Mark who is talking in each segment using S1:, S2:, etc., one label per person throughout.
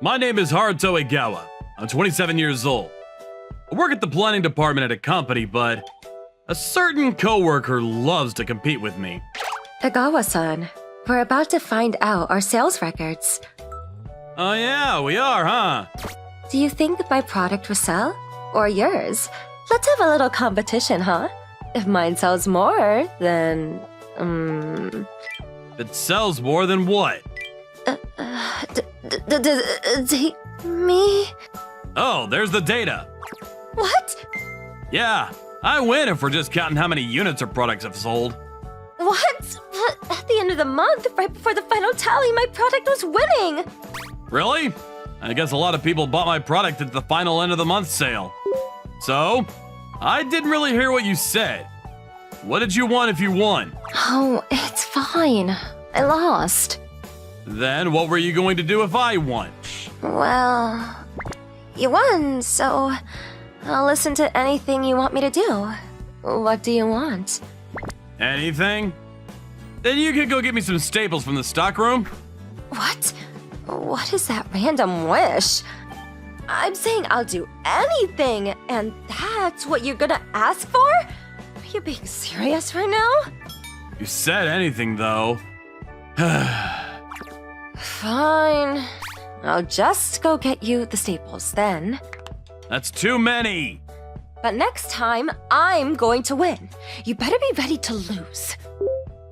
S1: My name is Haruto Egawa. I'm 27 years old. I work at the planning department at a company, but a certain coworker loves to compete with me.
S2: Egawa-san, we're about to find out our sales records.
S1: Oh yeah, we are, huh?
S2: Do you think that my product will sell? Or yours? Let's have a little competition, huh? If mine sells more, then...
S1: It sells more than what?
S2: Me?
S1: Oh, there's the data.
S2: What?
S1: Yeah, I win if we're just counting how many units our products have sold.
S2: What? But at the end of the month, right before the final tally, my product was winning!
S1: Really? I guess a lot of people bought my product at the final end of the month sale. So, I didn't really hear what you said. What did you want if you won?
S2: Oh, it's fine. I lost.
S1: Then what were you going to do if I won?
S2: Well, you won, so I'll listen to anything you want me to do. What do you want?
S1: Anything? Then you could go get me some staples from the stockroom.
S2: What? What is that random wish? I'm saying I'll do anything, and that's what you're gonna ask for? Are you being serious right now?
S1: You said anything, though.
S2: Fine. I'll just go get you the staples then.
S1: That's too many.
S2: But next time, I'm going to win. You better be ready to lose.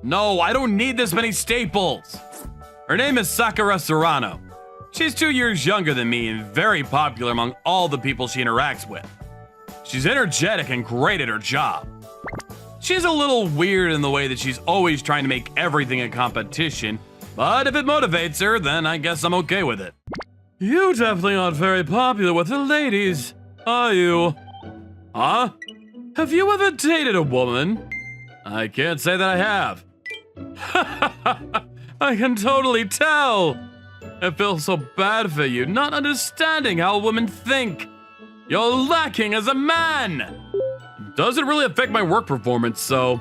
S1: No, I don't need this many staples. Her name is Sakura Serrano. She's 2 years younger than me and very popular among all the people she interacts with. She's energetic and great at her job. She's a little weird in the way that she's always trying to make everything a competition, but if it motivates her, then I guess I'm okay with it. You definitely aren't very popular with the ladies, are you? Huh? Have you ever dated a woman? I can't say that I have. I can totally tell. I feel so bad for you, not understanding how women think. You're lacking as a man. Doesn't really affect my work performance, so...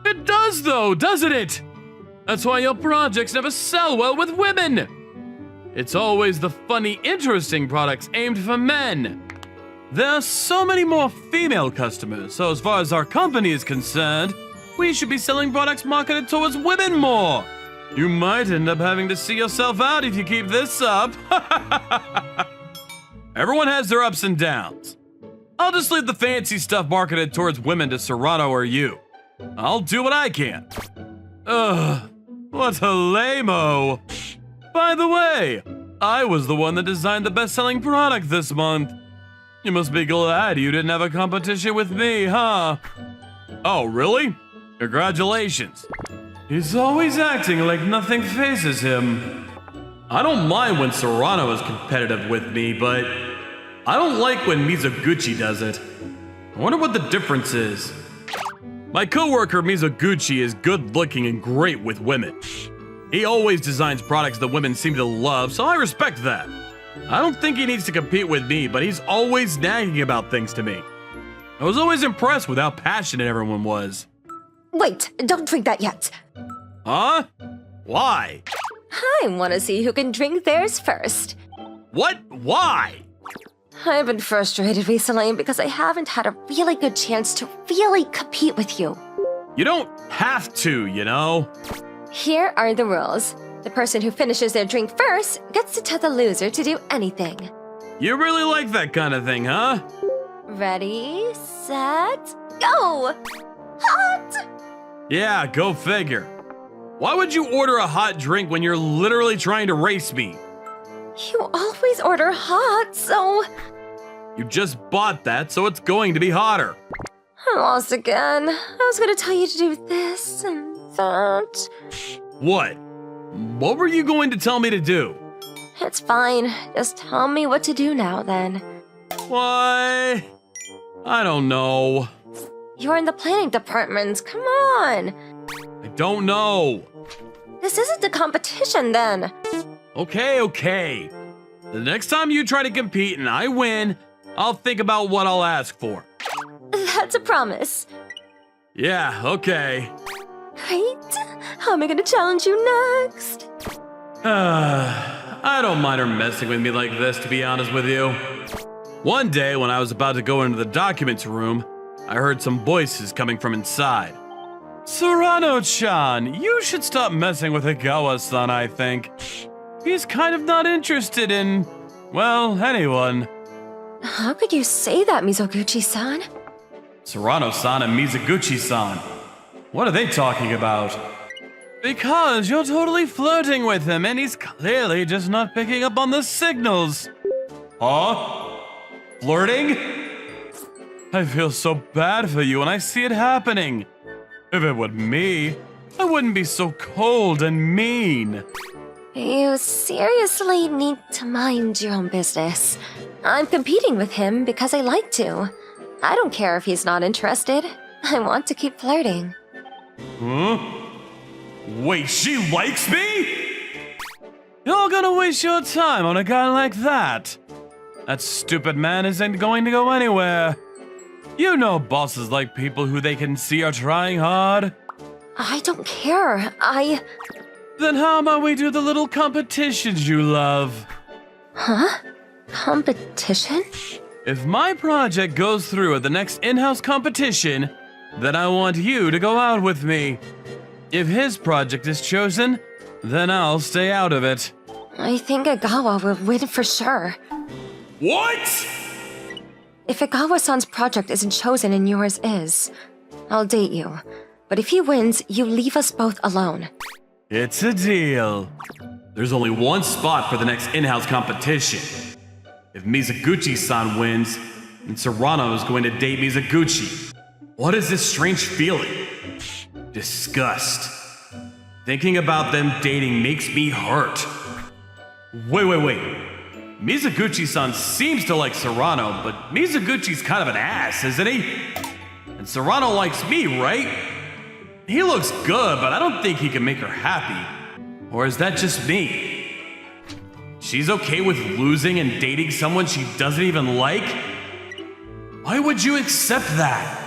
S1: It does though, doesn't it? That's why your projects never sell well with women. It's always the funny, interesting products aimed for men. There are so many more female customers, so as far as our company is concerned, we should be selling products marketed towards women more. You might end up having to see yourself out if you keep this up. Everyone has their ups and downs. I'll just leave the fancy stuff marketed towards women to Serrano or you. I'll do what I can. Ugh, what a lame-o. By the way, I was the one that designed the best-selling product this month. You must be glad you didn't have a competition with me, huh? Oh, really? Congratulations. He's always acting like nothing phases him. I don't mind when Serrano is competitive with me, but I don't like when Mizoguchi does it. I wonder what the difference is. My coworker Mizoguchi is good-looking and great with women. He always designs products that women seem to love, so I respect that. I don't think he needs to compete with me, but he's always nagging about things to me. I was always impressed with how passionate everyone was.
S2: Wait, don't drink that yet.
S1: Huh? Why?
S2: I want to see who can drink theirs first.
S1: What? Why?
S2: I've been frustrated recently because I haven't had a really good chance to really compete with you.
S1: You don't have to, you know?
S2: Here are the rules. The person who finishes their drink first gets to tell the loser to do anything.
S1: You really like that kind of thing, huh?
S2: Ready, set, go! Hot!
S1: Yeah, go figure. Why would you order a hot drink when you're literally trying to race me?
S2: You always order hot, so...
S1: You just bought that, so it's going to be hotter.
S2: I lost again. I was gonna tell you to do this and that.
S1: What? What were you going to tell me to do?
S2: It's fine. Just tell me what to do now, then.
S1: Why? I don't know.
S2: You're in the planning department. Come on.
S1: I don't know.
S2: This isn't a competition, then.
S1: Okay. The next time you try to compete and I win, I'll think about what I'll ask for.
S2: That's a promise.
S1: Yeah, okay.
S2: Great. How am I gonna challenge you next?
S1: I don't mind her messing with me like this, to be honest with you. One day, when I was about to go into the documents room, I heard some voices coming from inside. Serrano-chan, you should stop messing with Egawa-san, I think. He's kind of not interested in, well, anyone.
S2: How could you say that, Mizoguchi-san?
S1: Serrano-san and Mizoguchi-san. What are they talking about? Because you're totally flirting with him and he's clearly just not picking up on the signals. Huh? Flirting? I feel so bad for you when I see it happening. If it were me, I wouldn't be so cold and mean.
S2: You seriously need to mind your own business. I'm competing with him because I like to. I don't care if he's not interested. I want to keep flirting.
S1: Huh? Wait, she likes me? You're gonna waste your time on a guy like that. That stupid man isn't going to go anywhere. You know bosses like people who they can see are trying hard.
S2: I don't care.
S1: Then how about we do the little competitions you love?
S2: Huh? Competition?
S1: If my project goes through at the next in-house competition, then I want you to go out with me. If his project is chosen, then I'll stay out of it.
S2: I think Egawa will win for sure.
S1: What?
S2: If Egawa-san's project isn't chosen and yours is, I'll date you. But if he wins, you leave us both alone.
S1: It's a deal. There's only one spot for the next in-house competition. If Mizoguchi-san wins, then Serrano is going to date Mizoguchi. What is this strange feeling? Disgust. Thinking about them dating makes me hurt. Wait. Mizoguchi-san seems to like Serrano, but Mizoguchi's kind of an ass, isn't he? And Serrano likes me, right? He looks good, but I don't think he can make her happy. Or is that just me? She's okay with losing and dating someone she doesn't even like? Why would you accept that?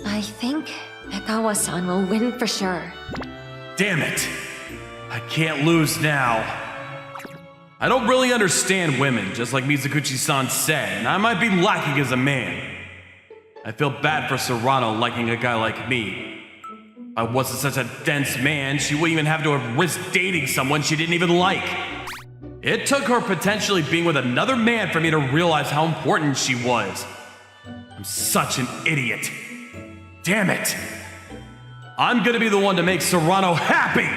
S2: I think Egawa-san will win for sure.
S1: Damn it. I can't lose now. I don't really understand women, just like Mizoguchi-san said, and I might be lacking as a man. I feel bad for Serrano liking a guy like me. If I wasn't such a dense man, she wouldn't even have to have risked dating someone she didn't even like. It took her potentially being with another man for me to realize how important she was. I'm such an idiot. Damn it. I'm gonna be the one to make Serrano happy!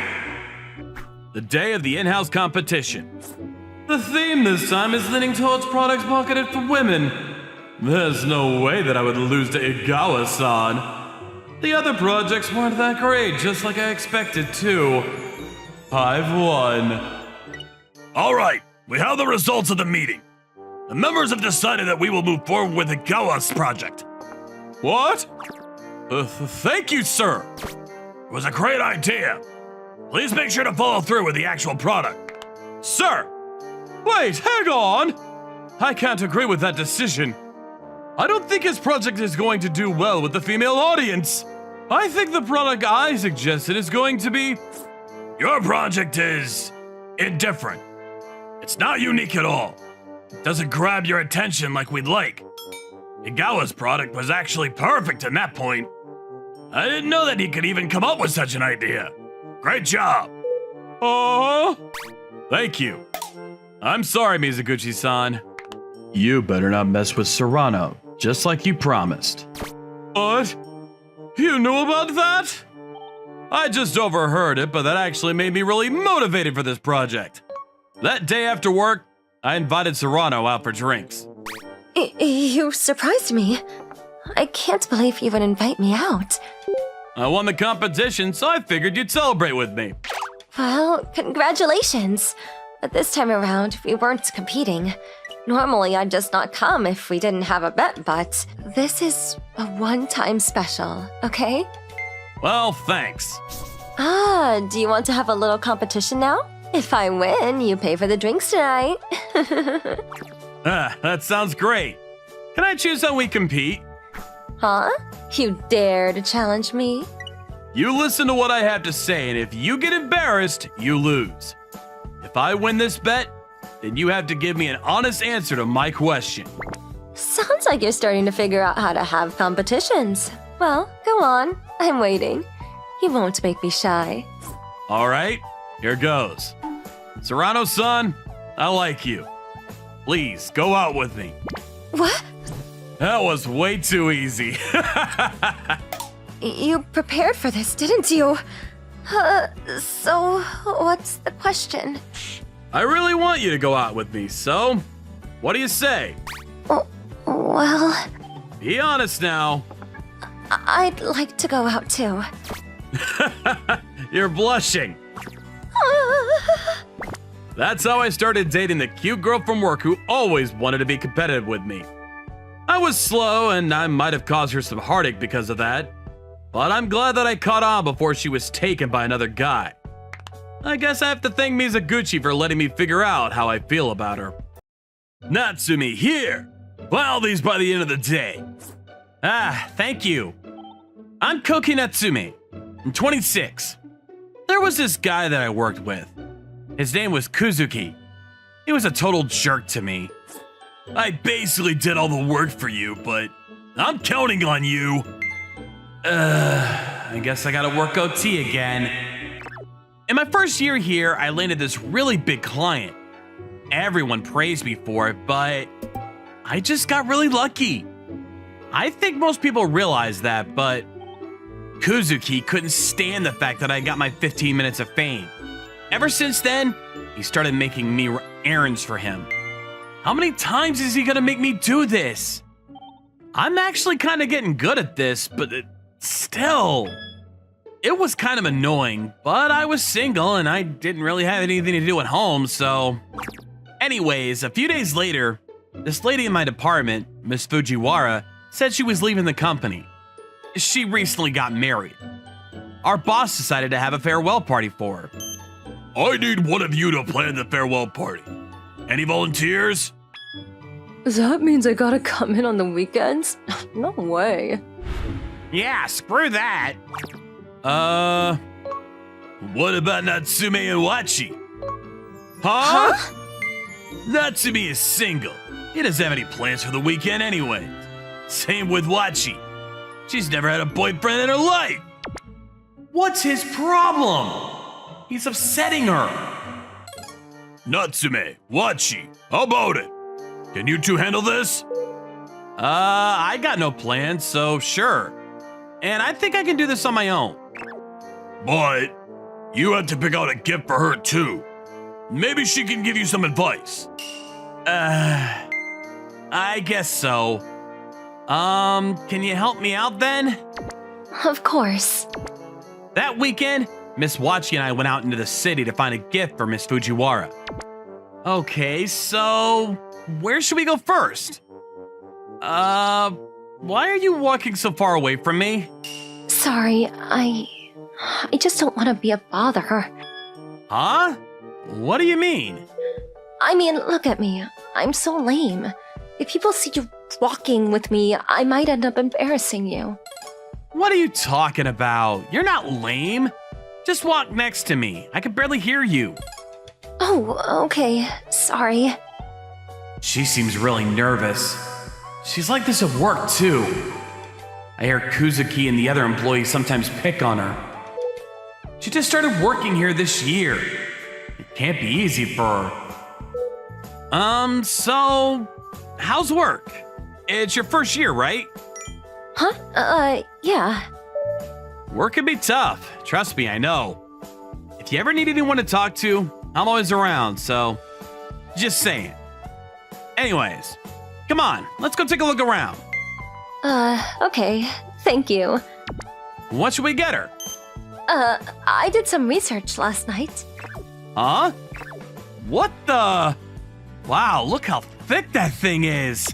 S1: The day of the in-house competition. The theme this time is leaning towards products marketed for women. There's no way that I would lose to Egawa-san. The other projects weren't that great, just like I expected to. I've won. Alright, we have the results of the meeting. The members have decided that we will move forward with Egawa's project. What? Thank you, sir. It was a great idea. Please make sure to follow through with the actual product. Sir! Wait, hang on! I can't agree with that decision. I don't think his project is going to do well with the female audience. I think the product I suggested is going to be... Your project is... indifferent. It's not unique at all. It doesn't grab your attention like we'd like. Egawa's product was actually perfect in that point. I didn't know that he could even come up with such an idea. Great job. Thank you. I'm sorry, Mizoguchi-san. You better not mess with Serrano, just like you promised. What? You knew about that? I just overheard it, but that actually made me really motivated for this project. That day after work, I invited Serrano out for drinks.
S2: You surprised me. I can't believe you would invite me out.
S1: I won the competition, so I figured you'd celebrate with me.
S2: Well, congratulations. But this time around, we weren't competing. Normally, I'd just not come if we didn't have a bet, but this is a one-time special, okay?
S1: Well, thanks.
S2: Do you want to have a little competition now? If I win, you pay for the drinks tonight.
S1: That sounds great. Can I choose how we compete?
S2: Huh? You dare to challenge me?
S1: You listen to what I have to say, and if you get embarrassed, you lose. If I win this bet, then you have to give me an honest answer to my question.
S2: Sounds like you're starting to figure out how to have competitions. Well, go on. I'm waiting. You won't make me shy.
S1: All right, here goes. Serrano-san, I like you. Please, go out with me.
S2: What?
S1: That was way too easy.
S2: You prepared for this, didn't you? So what's the question?
S1: I really want you to go out with me, so what do you say?
S2: Well,
S1: Be honest now.
S2: I'd like to go out too.
S1: You're blushing. That's how I started dating the cute girl from work who always wanted to be competitive with me. I was slow and I might have caused her some heartache because of that, but I'm glad that I caught on before she was taken by another guy. I guess I have to thank Mizuguchi for letting me figure out how I feel about her. Natsumi, here! File these by the end of the day. Thank you. I'm Koki Natsume. I'm 26. There was this guy that I worked with. His name was Kuzuki. He was a total jerk to me. I basically did all the work for you, but I'm counting on you. I guess I gotta work OT again. In my first year here, I landed this really big client. Everyone praised me for it, but I just got really lucky. I think most people realize that, but Kuzuki couldn't stand the fact that I got my 15 minutes of fame. Ever since then, he started making me errands for him. How many times is he gonna make me do this? I'm actually kind of getting good at this, but still. It was kind of annoying, but I was single and I didn't really have anything to do at home, so. Anyways, a few days later, this lady in my department, Miss Fujiwara, said she was leaving the company. She recently got married. Our boss decided to have a farewell party for her. I need one of you to plan the farewell party. Any volunteers?
S2: That means I gotta come in on the weekends? No way.
S1: Yeah, screw that. What about Natsume and Wachi? Huh? Natsume is single. He doesn't have any plans for the weekend anyway. Same with Wachi. She's never had a boyfriend in her life. What's his problem? He's upsetting her. Natsume, Wachi, how about it? Can you two handle this? I got no plans, so sure. And I think I can do this on my own. But you have to pick out a gift for her too. Maybe she can give you some advice. I guess so. Can you help me out then?
S2: Of course.
S1: That weekend, Miss Wachi and I went out into the city to find a gift for Miss Fujiwara. Okay, so where should we go first? Why are you walking so far away from me?
S2: Sorry, I just don't want to be a bother.
S1: Huh? What do you mean?
S2: I mean, look at me. I'm so lame. If people see you walking with me, I might end up embarrassing you.
S1: What are you talking about? You're not lame. Just walk next to me. I can barely hear you.
S2: Oh, okay. Sorry.
S1: She seems really nervous. She's like this at work, too. I hear Kuzuki and the other employees sometimes pick on her. She just started working here this year. It can't be easy for her. So, how's work? It's your first year, right?
S2: Huh? Yeah.
S1: Work can be tough. Trust me, I know. If you ever need anyone to talk to, I'm always around, so just saying. Anyways, come on, let's go take a look around.
S2: Okay. Thank you.
S1: What should we get her?
S2: I did some research last night.
S1: Huh? What the? Wow, look how thick that thing is.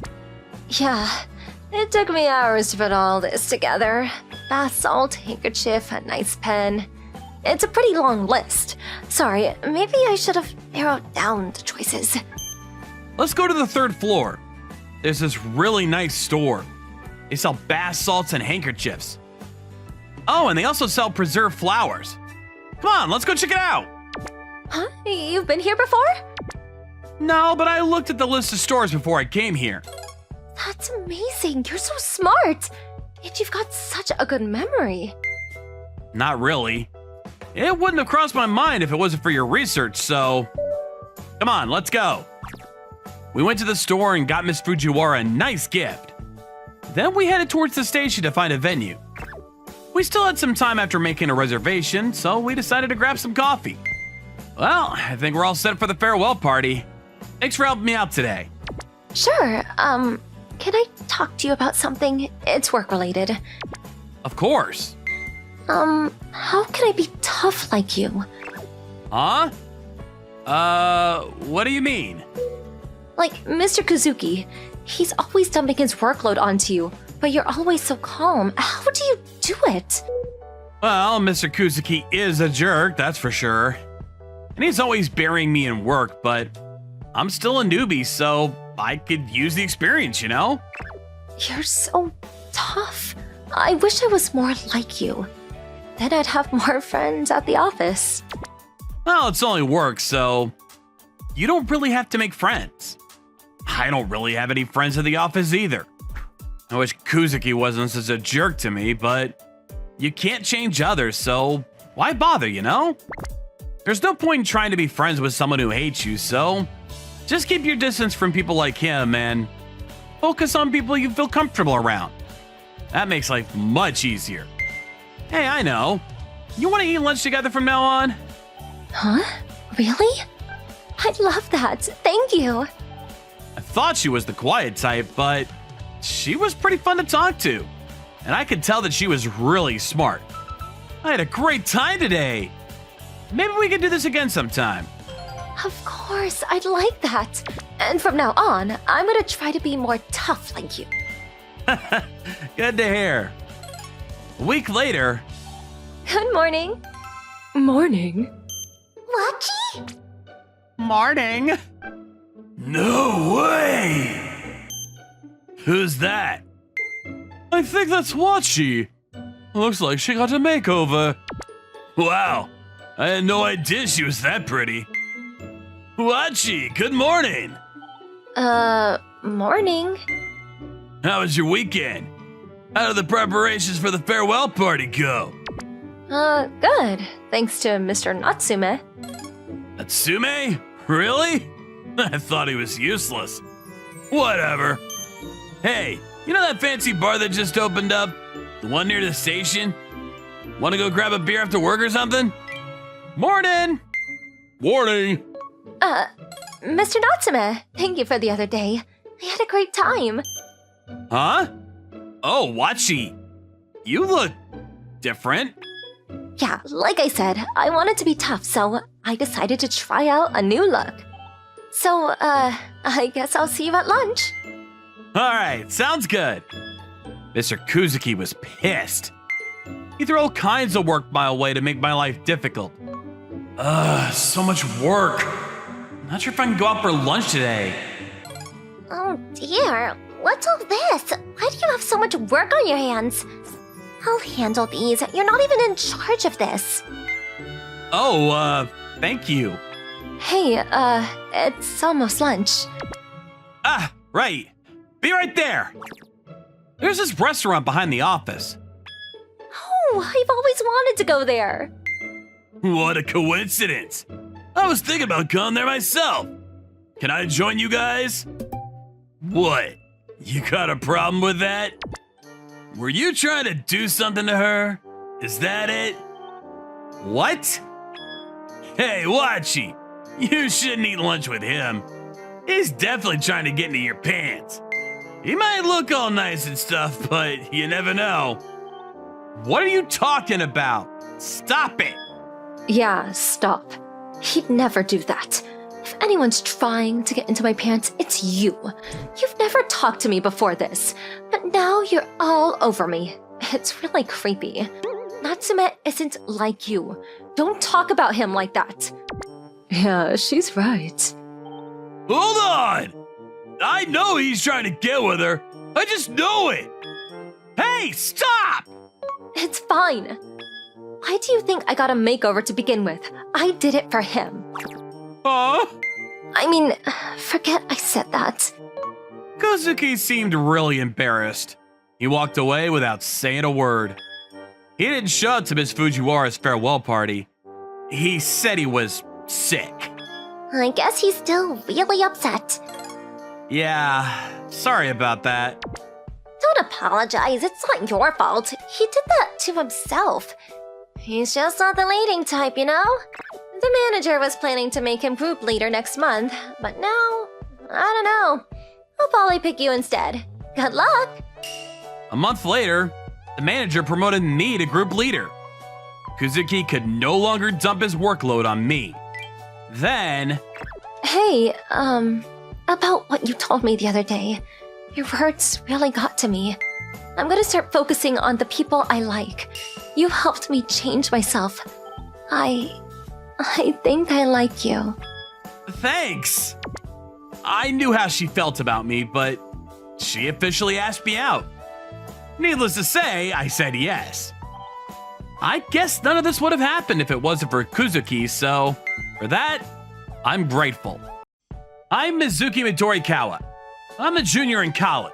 S2: Yeah, it took me hours to put all this together. Bath salt, handkerchief, a nice pen. It's a pretty long list. Sorry, maybe I should have narrowed down the choices.
S1: Let's go to the third floor. There's this really nice store. They sell bath salts and handkerchiefs. Oh, and they also sell preserved flowers. Come on, let's go check it out.
S2: Huh? You've been here before?
S1: No, but I looked at the list of stores before I came here.
S2: That's amazing. You're so smart. And you've got such a good memory.
S1: Not really. It wouldn't have crossed my mind if it wasn't for your research, so... Come on, let's go. We went to the store and got Miss Fujiwara a nice gift. Then we headed towards the station to find a venue. We still had some time after making a reservation, so we decided to grab some coffee. Well, I think we're all set for the farewell party. Thanks for helping me out today.
S2: Sure, can I talk to you about something? It's work-related.
S1: Of course.
S2: How can I be tough like you?
S1: Huh? What do you mean?
S2: Like Mr. Kazuki, he's always dumping his workload onto you, but you're always so calm. How do you do it?
S1: Well, Mr. Kuzuki is a jerk, that's for sure. And he's always burying me in work, but I'm still a newbie, so I could use the experience, you know?
S2: You're so tough. I wish I was more like you. Then I'd have more friends at the office.
S1: Well, it's only work, so you don't really have to make friends. I don't really have any friends at the office either. I wish Kuzuki wasn't such a jerk to me, but you can't change others, so why bother, you know? There's no point in trying to be friends with someone who hates you, so just keep your distance from people like him and focus on people you feel comfortable around. That makes life much easier. Hey, I know. You want to eat lunch together from now on?
S2: Huh? Really? I'd love that. Thank you.
S1: I thought she was the quiet type, but she was pretty fun to talk to. And I could tell that she was really smart. I had a great time today. Maybe we could do this again sometime.
S2: Of course, I'd like that. And from now on, I'm gonna try to be more tough like you.
S1: Good to hear. A week later.
S2: Good morning.
S3: Morning.
S2: Wachi?
S1: Morning. No way! Who's that? I think that's Wachi. Looks like she got a makeover. Wow, I had no idea she was that pretty. Wachi, good morning.
S2: Morning.
S1: How was your weekend? How did the preparations for the farewell party go?
S2: Good. Thanks to Mr. Natsume.
S1: Natsume? Really? I thought he was useless. Whatever. Hey, you know that fancy bar that just opened up? The one near the station? Want to go grab a beer after work or something? Morning! Morning!
S2: Mr. Natsume, thank you for the other day. I had a great time.
S1: Huh? Oh, Wachi. You look different.
S2: Yeah, like I said, I wanted to be tough, so I decided to try out a new look. So, I guess I'll see you at lunch.
S1: Alright, sounds good. Mr. Kuzuki was pissed. He threw all kinds of work my way to make my life difficult. So much work. Not sure if I can go out for lunch today.
S2: Oh dear, what's all this? Why do you have so much work on your hands? I'll handle these. You're not even in charge of this.
S1: Oh, thank you.
S2: Hey, it's almost lunch.
S1: Ah, right. Be right there. There's this restaurant behind the office.
S2: Oh, I've always wanted to go there.
S1: What a coincidence. I was thinking about going there myself. Can I join you guys? What? You got a problem with that? Were you trying to do something to her? Is that it? What? Hey, Wachi, you shouldn't eat lunch with him. He's definitely trying to get into your pants. He might look all nice and stuff, but you never know. What are you talking about? Stop it.
S2: Yeah, stop. He'd never do that. If anyone's trying to get into my pants, it's you. You've never talked to me before this, but now you're all over me. It's really creepy. Natsume isn't like you. Don't talk about him like that.
S3: Yeah, she's right.
S1: Hold on! I know he's trying to get with her. I just know it. Hey, stop!
S2: It's fine. Why do you think I got a makeover to begin with? I did it for him.
S1: Huh?
S2: I mean, forget I said that.
S1: Kozuki seemed really embarrassed. He walked away without saying a word. He didn't show up to Miss Fujiwara's farewell party. He said he was sick.
S2: I guess he's still really upset.
S1: Yeah, sorry about that.
S2: Don't apologize, it's not your fault. He did that to himself. He's just not the leading type, you know? The manager was planning to make him group leader next month, but now, I don't know. I'll probably pick you instead. Good luck!
S1: A month later, the manager promoted me to group leader. Kozuki could no longer dump his workload on me. Then,
S2: Hey, about what you told me the other day. Your words really got to me. I'm gonna start focusing on the people I like. You helped me change myself. I think I like you.
S1: thanks. I knew how she felt about me, but she officially asked me out. Needless to say, I said yes. I guess none of this would have happened if it wasn't for Kozuki, so for that, I'm grateful. I'm Mizuki Midorikawa. I'm a junior in college.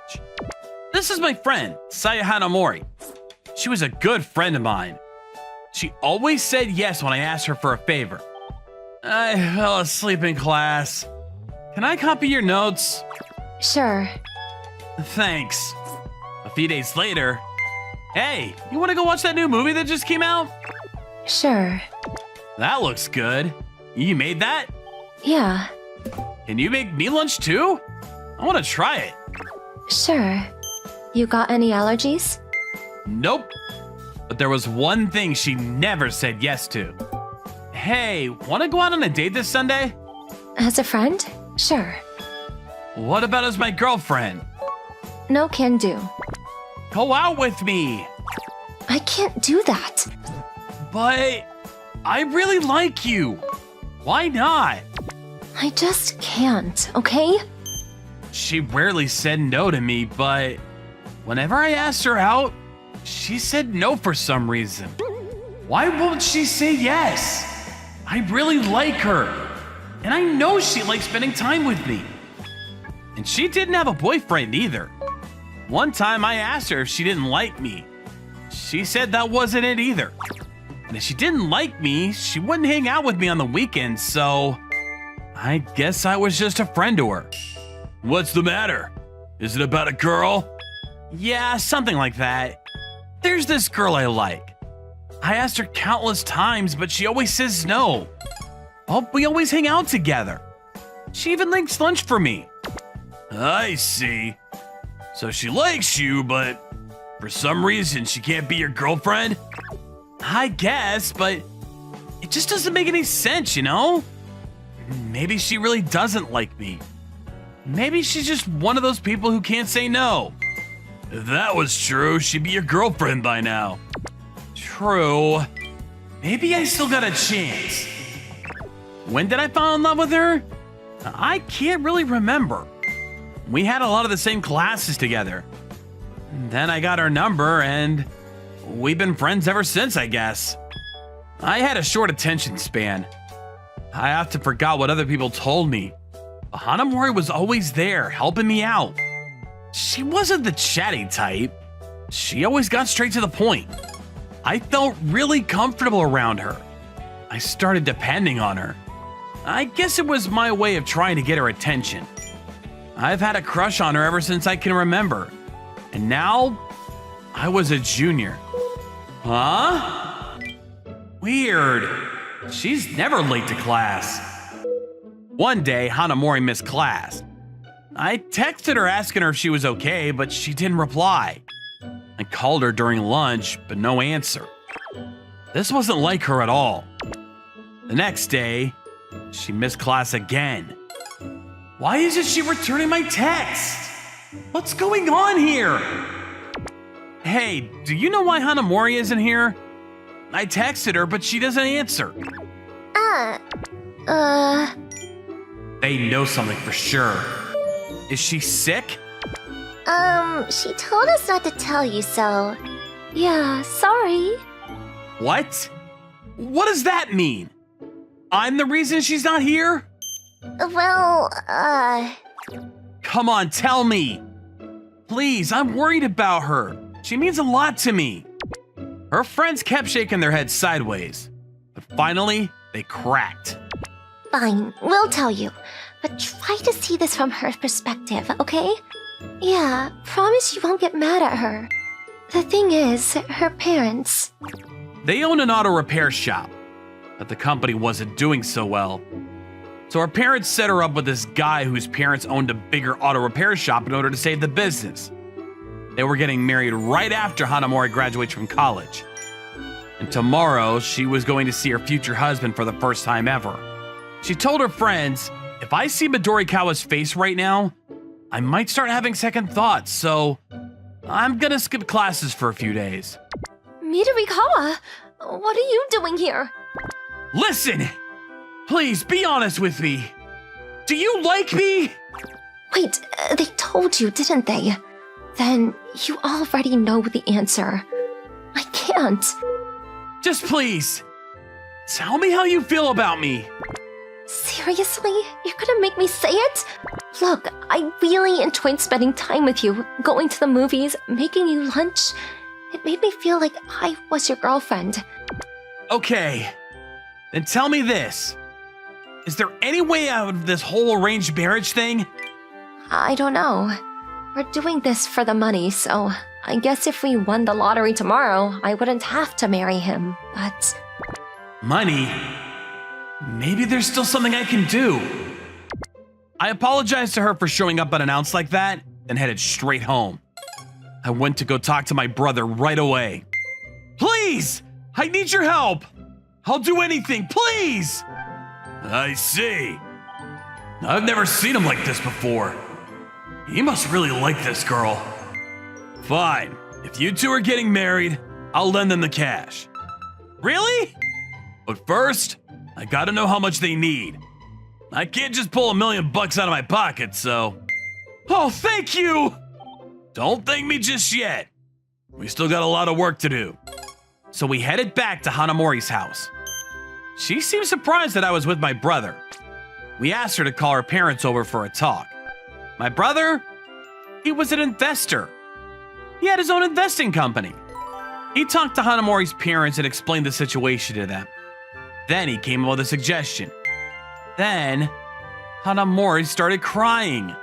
S1: This is my friend, Saya Hanamori. She was a good friend of mine. She always said yes when I asked her for a favor. I fell asleep in class. Can I copy your notes?
S2: Sure.
S1: Thanks. A few days later, hey, you want to go watch that new movie that just came out?
S2: Sure.
S1: That looks good. You made that?
S2: Yeah.
S1: Can you make me lunch too? I want to try it.
S2: Sure. You got any allergies?
S1: Nope. But there was one thing she never said yes to. Hey, want to go out on a date this Sunday?
S2: As a friend? Sure.
S1: What about as my girlfriend?
S2: No can do.
S1: Go out with me.
S2: I can't do that.
S1: But I really like you. Why not?
S2: I just can't, okay?
S1: She rarely said no to me, but whenever I asked her out, she said no for some reason. Why won't she say yes? I really like her, and I know she likes spending time with me. And she didn't have a boyfriend either. One time I asked her if she didn't like me. She said that wasn't it either. And if she didn't like me, she wouldn't hang out with me on the weekends, so I guess I was just a friend to her. What's the matter? Is it about a girl? Yeah, something like that. There's this girl I like. I asked her countless times, but she always says no. Oh, we always hang out together. She even makes lunch for me. I see. So she likes you, but for some reason she can't be your girlfriend? I guess, but it just doesn't make any sense, you know? Maybe she really doesn't like me. Maybe she's just one of those people who can't say no. If that was true, she'd be your girlfriend by now. True. Maybe I still got a chance. When did I fall in love with her? I can't really remember. We had a lot of the same classes together. Then I got her number and we've been friends ever since, I guess. I had a short attention span. I often forgot what other people told me. But Hanamori was always there, helping me out. She wasn't the chatty type. She always got straight to the point. I felt really comfortable around her. I started depending on her. I guess it was my way of trying to get her attention. I've had a crush on her ever since I can remember. And now, I was a junior. Huh? Weird. She's never late to class. One day, Hanamori missed class. I texted her asking her if she was okay, but she didn't reply. I called her during lunch, but no answer. This wasn't like her at all. The next day, she missed class again. Why isn't she returning my text? What's going on here? Hey, do you know why Hanamori isn't here? I texted her, but she doesn't answer. They know something for sure. Is she sick?
S4: She told us not to tell you, so...
S2: Yeah, sorry.
S1: What? What does that mean? I'm the reason she's not here?
S4: Well,
S1: Come on, tell me. Please, I'm worried about her. She means a lot to me. Her friends kept shaking their heads sideways, but finally, they cracked.
S4: fine, we'll tell you. But try to see this from her perspective, okay?
S2: Yeah, promise you won't get mad at her. The thing is, her parents...
S1: They owned an auto repair shop, but the company wasn't doing so well. So her parents set her up with this guy whose parents owned a bigger auto repair shop in order to save the business. They were getting married right after Hanamori graduates from college. And tomorrow, she was going to see her future husband for the first time ever. She told her friends, if I see Midorikawa's face right now, I might start having second thoughts, so I'm gonna skip classes for a few days.
S2: Midorikawa, what are you doing here?
S1: Listen! Please, be honest with me. Do you like me?
S2: Wait, they told you, didn't they? Then you already know the answer. I can't.
S1: Just please, tell me how you feel about me.
S2: Seriously? You're gonna make me say it? Look, I really enjoyed spending time with you, going to the movies, making you lunch. It made me feel like I was your girlfriend.
S1: Okay, then tell me this. Is there any way out of this whole arranged marriage thing?
S2: I don't know. We're doing this for the money, so I guess if we won the lottery tomorrow, I wouldn't have to marry him, but...
S1: Money? Maybe there's still something I can do. I apologized to her for showing up unannounced like that, then headed straight home. I went to go talk to my brother right away. Please! I need your help! I'll do anything, please! I see. I've never seen him like this before. He must really like this girl. Fine, if you two are getting married, I'll lend them the cash. Really? But first, I gotta know how much they need. I can't just pull $1 million out of my pocket, so... Oh, thank you! Don't thank me just yet. We still got a lot of work to do. So we headed back to Hanamori's house. She seemed surprised that I was with my brother. We asked her to call her parents over for a talk. My brother? He was an investor. He had his own investing company. He talked to Hanamori's parents and explained the situation to them. Then he came up with a suggestion. Then, Hanamori started crying.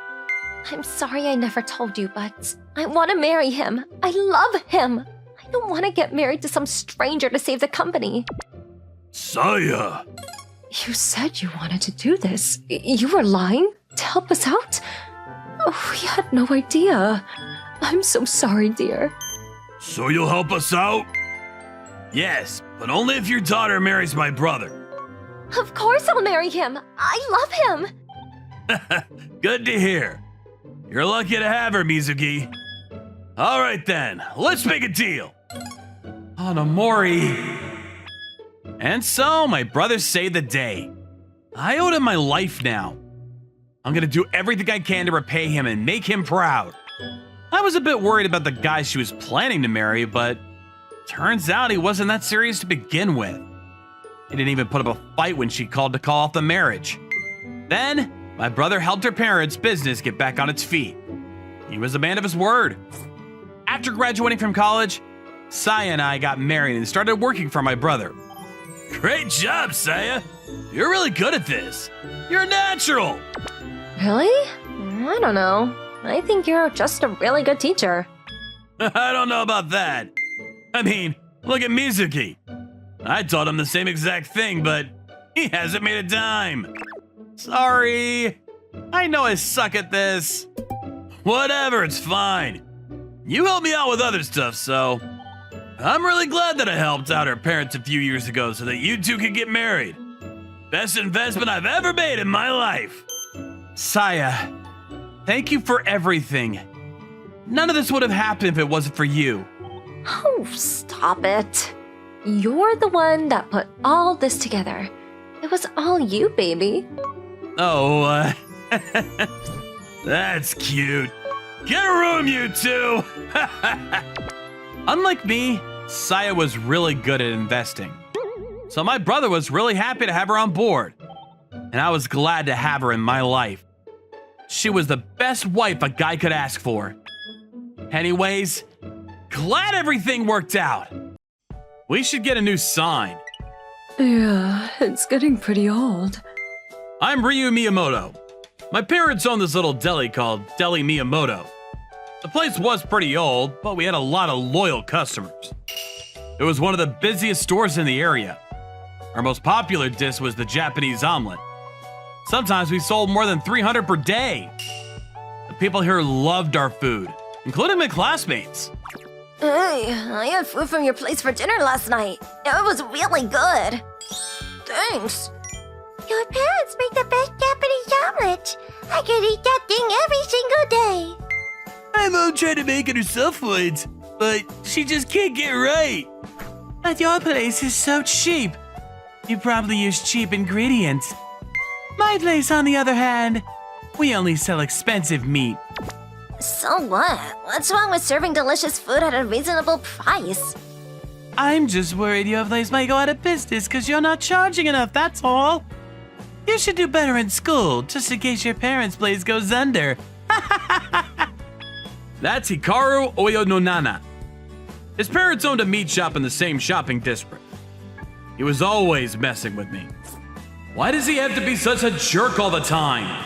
S2: I'm sorry I never told you, but I want to marry him. I love him. I don't want to get married to some stranger to save the company.
S1: Saya!
S3: You said you wanted to do this. You were lying to help us out? Oh, we had no idea. I'm so sorry, dear.
S1: So you'll help us out? Yes, but only if your daughter marries my brother.
S2: Of course I'll marry him. I love him.
S1: Good to hear. You're lucky to have her, Mizuki. All right then, let's make a deal. Hanamori. And so my brother saved the day. I owed him my life now. I'm gonna do everything I can to repay him and make him proud. I was a bit worried about the guy she was planning to marry, but turns out he wasn't that serious to begin with. He didn't even put up a fight when she called to call off the marriage. Then, my brother helped her parents' business get back on its feet. He was a man of his word. After graduating from college, Saya and I got married and started working for my brother. Great job, Saya. You're really good at this. You're natural.
S2: Really? I don't know. I think you're just a really good teacher.
S1: I don't know about that. I mean, look at Mizuki. I taught him the same exact thing, but he hasn't made a dime. Sorry. I know I suck at this. Whatever, it's fine. You helped me out with other stuff, so I'm really glad that I helped out her parents a few years ago so that you two could get married. Best investment I've ever made in my life. Saya, thank you for everything. None of this would have happened if it wasn't for you.
S2: Oh, stop it. You're the one that put all this together. It was all you, baby.
S1: Oh, that's cute. Get a room, you two! Unlike me, Saya was really good at investing. So my brother was really happy to have her on board. And I was glad to have her in my life. She was the best wife a guy could ask for. Anyways, glad everything worked out. We should get a new sign.
S3: Yeah, it's getting pretty old.
S1: I'm Ryu Miyamoto. My parents own this little deli called Deli Miyamoto. The place was pretty old, but we had a lot of loyal customers. It was one of the busiest stores in the area. Our most popular dish was the Japanese omelet. Sometimes we sold more than 300 per day. The people here loved our food, including my classmates.
S2: Hey, I had food from your place for dinner last night. It was really good. Thanks.
S4: Your parents make the best Japanese omelet. I could eat that thing every single day.
S1: My mom tried to make it herself once, but she just can't get it right. But your place is so cheap. You probably use cheap ingredients. My place, on the other hand, we only sell expensive meat.
S2: So what? What's wrong with serving delicious food at a reasonable price?
S1: I'm just worried your place might go out of business because you're not charging enough, that's all. You should do better in school, just in case your parents' place goes under. That's Hikaru Oyononana. His parents owned a meat shop in the same shopping district. He was always messing with me. Why does he have to be such a jerk all the time?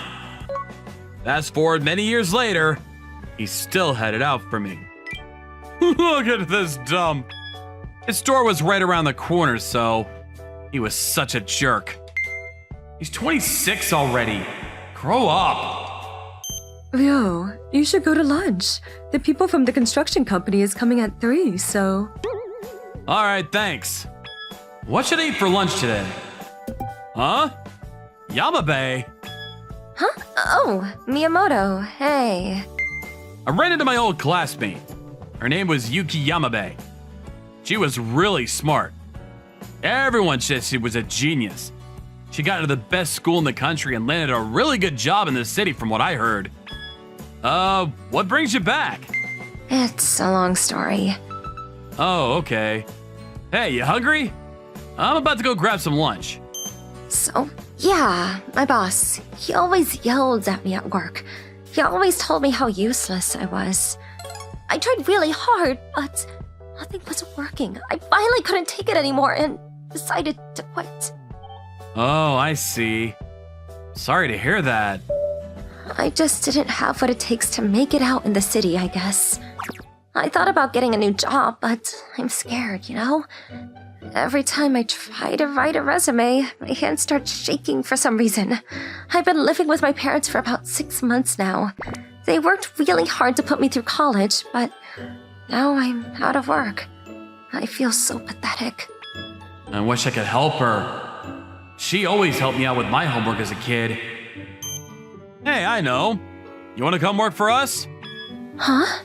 S1: Fast forward many years later, he's still headed out for me. Look at this dump. His store was right around the corner, so he was such a jerk. He's 26 already. Grow up.
S3: Ryo, you should go to lunch. The people from the construction company is coming at 3, so...
S1: All right, thanks. What should I eat for lunch today? Huh? Yamabe?
S2: Huh? Oh, Miyamoto, hey.
S1: I ran into my old classmate. Her name was Yuki Yamabe. She was really smart. Everyone said she was a genius. She got into the best school in the country and landed a really good job in the city from what I heard. What brings you back?
S2: It's a long story.
S1: Oh, okay. Hey, you hungry? I'm about to go grab some lunch.
S2: So, yeah, my boss, he always yelled at me at work. He always told me how useless I was. I tried really hard, but nothing was working. I finally couldn't take it anymore and decided to quit.
S1: Oh, I see. Sorry to hear that.
S2: I just didn't have what it takes to make it out in the city, I guess. I thought about getting a new job, but I'm scared, you know? Every time I try to write a resume, my hands start shaking for some reason. I've been living with my parents for about 6 months now. They worked really hard to put me through college, but now I'm out of work. I feel so pathetic.
S1: I wish I could help her. She always helped me out with my homework as a kid. Hey, I know. You want to come work for us?
S2: Huh?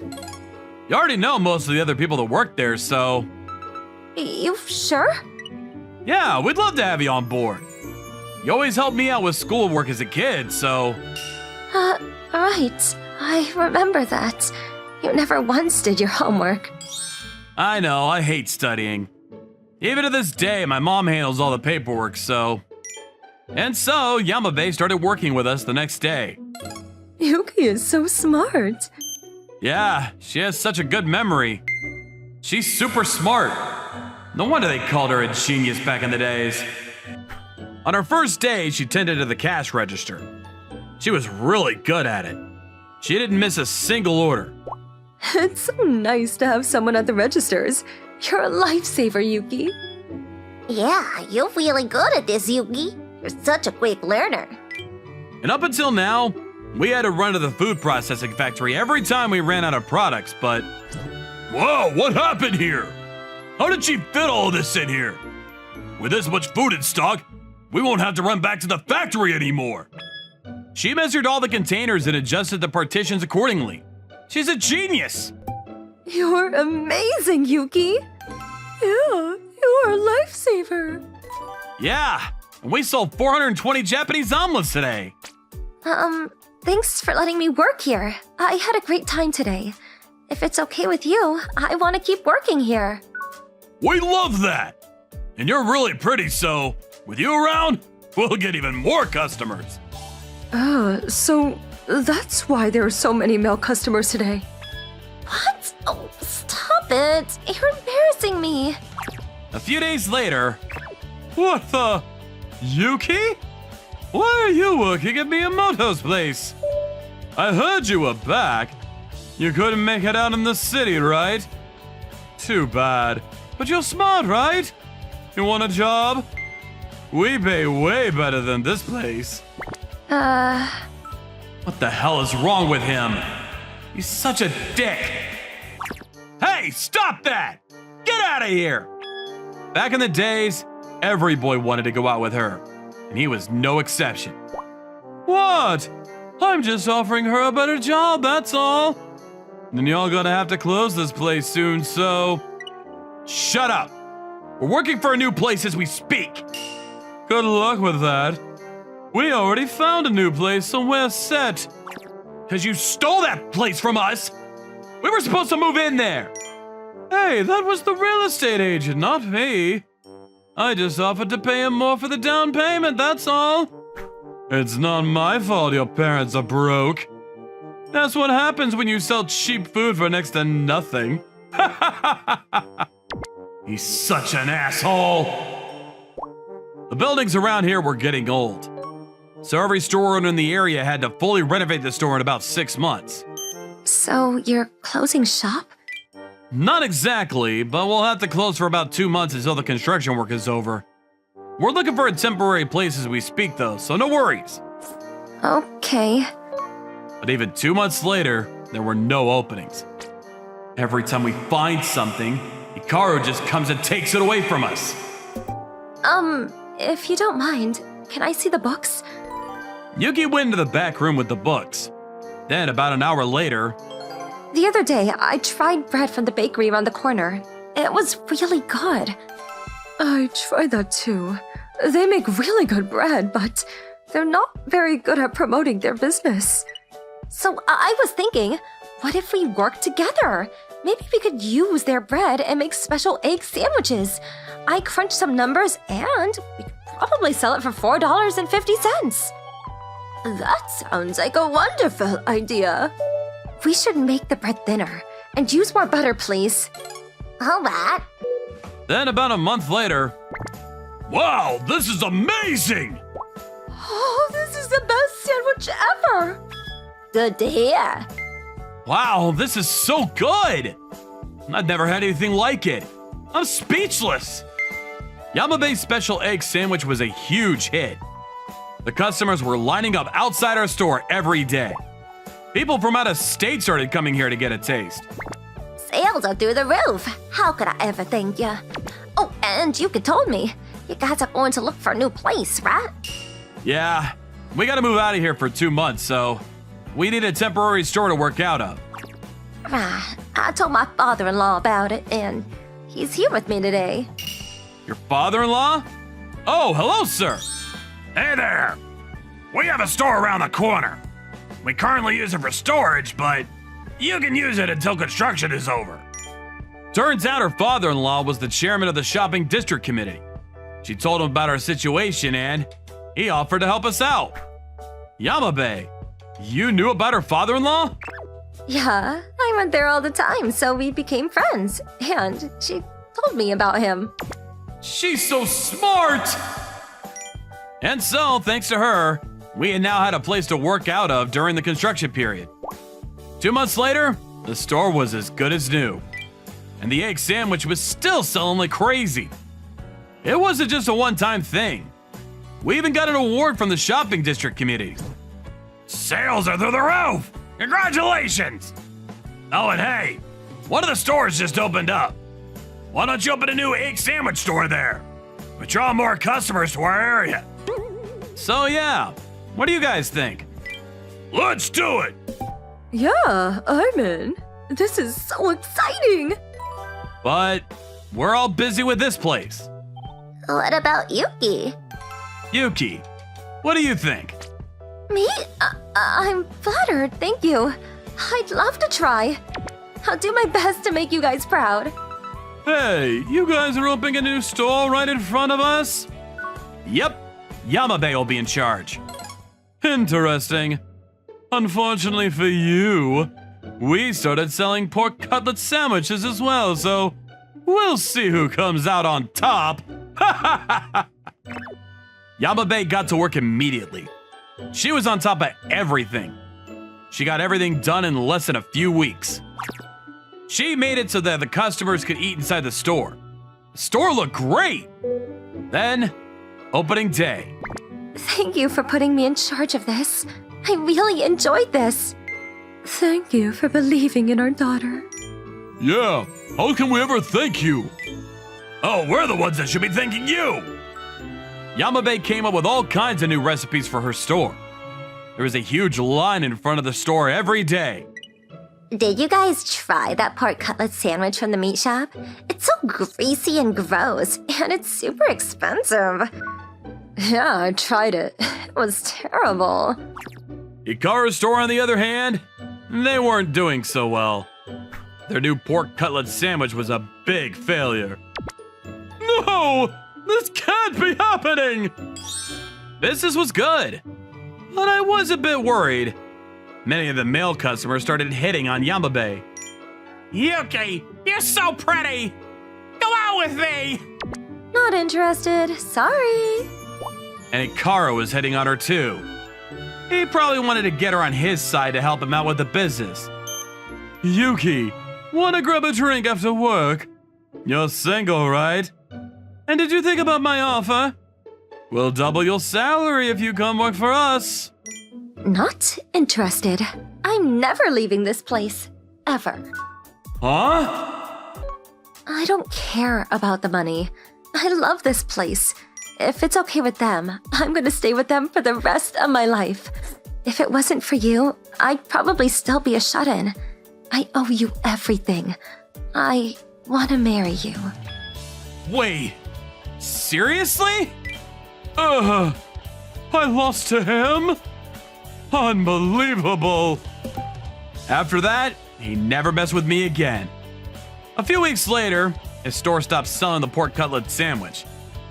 S1: You already know most of the other people that work there, so...
S2: You sure?
S1: Yeah, we'd love to have you on board. You always helped me out with schoolwork as a kid, so...
S2: Right. I remember that. You never once did your homework.
S1: I know, I hate studying. Even to this day, my mom handles all the paperwork, so... And so, Yamabe started working with us the next day.
S3: Yuki is so smart.
S1: Yeah, she has such a good memory. She's super smart. No wonder they called her a genius back in the days. On her first day, she tended to the cash register. She was really good at it. She didn't miss a single order.
S3: It's so nice to have someone at the registers. You're a lifesaver, Yuki.
S4: Yeah, you're really good at this, Yuki. You're such a quick learner.
S1: And up until now, we had to run to the food processing factory every time we ran out of products, but... Whoa, what happened here? How did she fit all this in here? With this much food in stock, we won't have to run back to the factory anymore. She measured all the containers and adjusted the partitions accordingly. She's a genius.
S3: You're amazing, Yuki. Yeah, you're a lifesaver.
S1: Yeah, and we sold 420 Japanese omelets today.
S2: Thanks for letting me work here. I had a great time today. If it's okay with you, I want to keep working here.
S1: We love that! And you're really pretty, so with you around, we'll get even more customers.
S3: So that's why there are so many male customers today.
S2: What? Oh, stop it. You're embarrassing me.
S1: A few days later, what the? Yuki? Why are you working at Miyamoto's place? I heard you were back. You couldn't make it out in the city, right? Too bad. But you're smart, right? You want a job? We pay way better than this place. What the hell is wrong with him? He's such a dick. Hey, stop that! Get out of here! Back in the days, every boy wanted to go out with her, and he was no exception. What? I'm just offering her a better job, that's all. Then y'all gonna have to close this place soon, so... Shut up! We're working for a new place as we speak. Good luck with that. We already found a new place, so we're set. Cause you stole that place from us! We were supposed to move in there! Hey, that was the real estate agent, not me. I just offered to pay him more for the down payment, that's all. It's not my fault your parents are broke. That's what happens when you sell cheap food for next to nothing. He's such an asshole. The buildings around here were getting old, so every store owner in the area had to fully renovate the store in about 6 months.
S2: So you're closing shop?
S1: Not exactly, but we'll have to close for about 2 months until the construction work is over. We're looking for a temporary place as we speak though, so no worries.
S2: Okay.
S1: But even 2 months later, there were no openings. Every time we find something, Hikaru just comes and takes it away from us.
S2: If you don't mind, can I see the books?
S1: Yuki went into the back room with the books. Then, about an hour later...
S2: The other day, I tried bread from the bakery around the corner. It was really good.
S3: I tried that too. They make really good bread, but they're not very good at promoting their business.
S2: So I was thinking, what if we work together? Maybe we could use their bread and make special egg sandwiches. I crunched some numbers and we could probably sell it for $4.50. That sounds like a wonderful idea. We should make the bread thinner and use more butter, please.
S4: All right.
S1: Then about a month later... Wow, this is amazing!
S2: Oh, this is the best sandwich ever! Good to hear.
S1: Wow, this is so good! I've never had anything like it. I'm speechless! Yamabe's special egg sandwich was a huge hit. The customers were lining up outside our store every day. People from out of state started coming here to get a taste.
S2: Sales are through the roof. How could I ever thank you? Oh, and you told me you guys are going to look for a new place, right?
S1: Yeah, we gotta move out of here for 2 months, so we need a temporary store to work out of.
S2: Right. I told my father-in-law about it, and he's here with me today.
S1: Your father-in-law? Oh, hello, sir. Hey there. We have a store around the corner. We currently use it for storage, but you can use it until construction is over. Turns out her father-in-law was the chairman of the shopping district committee. She told him about our situation and he offered to help us out. Yamabe, you knew about her father-in-law?
S2: Yeah, I went there all the time, so we became friends. And she told me about him.
S1: She's so smart! And so, thanks to her, we now had a place to work out of during the construction period. 2 months later, the store was as good as new. And the egg sandwich was still selling like crazy. It wasn't just a one-time thing. We even got an award from the shopping district committee. Sales are through the roof! Congratulations! Oh, and hey, one of the stores just opened up. Why don't you open a new egg sandwich store there? We draw more customers to our area. So yeah, what do you guys think? Let's do it!
S3: Yeah, I'm in. This is so exciting!
S1: But we're all busy with this place.
S4: What about Yuki?
S1: Yuki, what do you think?
S2: Me? I'm flattered, thank you. I'd love to try. I'll do my best to make you guys proud.
S1: Hey, you guys are opening a new store right in front of us? Yep, Yamabe will be in charge. Interesting. Unfortunately for you, we started selling pork cutlet sandwiches as well, so we'll see who comes out on top. Yamabe got to work immediately. She was on top of everything. She got everything done in less than a few weeks. She made it so that the customers could eat inside the store. The store looked great. Then, opening day.
S2: Thank you for putting me in charge of this. I really enjoyed this.
S3: Thank you for believing in our daughter.
S1: Yeah, how can we ever thank you? Oh, we're the ones that should be thanking you. Yamabe came up with all kinds of new recipes for her store. There was a huge line in front of the store every day.
S4: Did you guys try that pork cutlet sandwich from the meat shop? It's so greasy and gross, and it's super expensive.
S2: Yeah, I tried it. It was terrible.
S1: Hikaru's store, on the other hand, they weren't doing so well. Their new pork cutlet sandwich was a big failure. No! This can't be happening! Business was good, but I was a bit worried. Many of the male customers started hitting on Yamabe. Yuki, you're so pretty! Go out with me!
S2: Not interested. Sorry.
S1: And Hikaru was hitting on her too. He probably wanted to get her on his side to help him out with the business. Yuki, wanna grab a drink after work? You're single, right? And did you think about my offer? We'll double your salary if you come work for us.
S2: Not interested. I'm never leaving this place. Ever.
S1: Huh?
S2: I don't care about the money. I love this place. If it's okay with them, I'm gonna stay with them for the rest of my life. If it wasn't for you, I'd probably still be a shut-in. I owe you everything. I wanna marry you.
S1: Wait, seriously? I lost to him? Unbelievable. After that, he never messed with me again. A few weeks later, his store stopped selling the pork cutlet sandwich.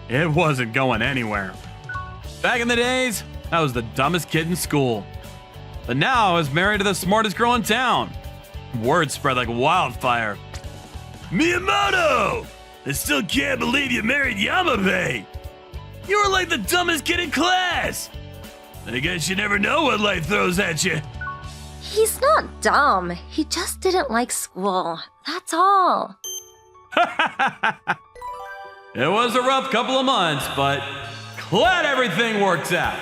S1: It wasn't going anywhere. Back in the days, I was the dumbest kid in school. But now I was married to the smartest girl in town. Word spread like wildfire. Miyamoto! I still can't believe you married Yamabe! You were like the dumbest kid in class! I guess you never know what life throws at you.
S2: He's not dumb. He just didn't like school. That's all.
S1: It was a rough couple of months, but glad everything worked out.